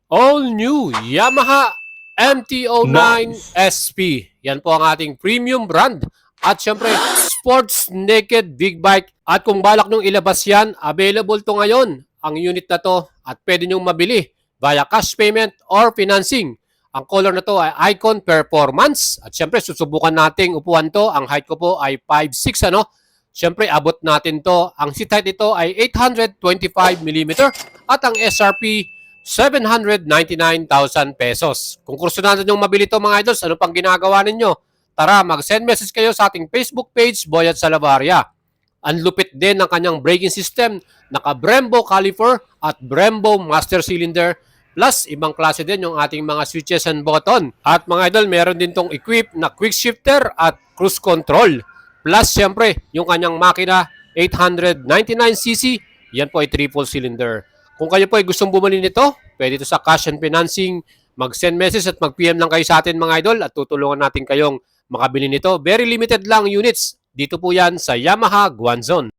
All new Yamaha MT-09 SP. Yan po ang ating premium brand. At syempre, sports naked big bike. At kung balak nung ilabas yan, available to ngayon ang unit na to at pwede nyong mabili via cash payment or financing. Ang color na to ay Icon Performance. At syempre, susubukan nating upuan to. Ang height ko po ay 5'6", ano? Syempre, abot natin to. Ang seat height nito ay 825mm at ang SRP 799,000 pesos. Kung gusto natin yung mabili to mga idols, ano pang ginagawa ninyo? Tara, mag-send message kayo sa ating Facebook page, Boyat Salavarria. Ang lupit din ng kanyang braking system, naka-Brembo caliper at Brembo master cylinder, plus ibang klase din yung ating mga switches and button. At mga idol, meron din tong equip na quick shifter at cruise control. Plus, siyempre, yung kanyang makina, 899cc, yan po ay triple cylinder. Kung kayo po ay gustong bumili nito, pwede ito sa cash and financing, mag-send message at mag-PM lang kayo sa atin mga idol at tutulungan natin kayong makabili nito. Very limited lang units. Dito po yan sa Yamaha Guanzon.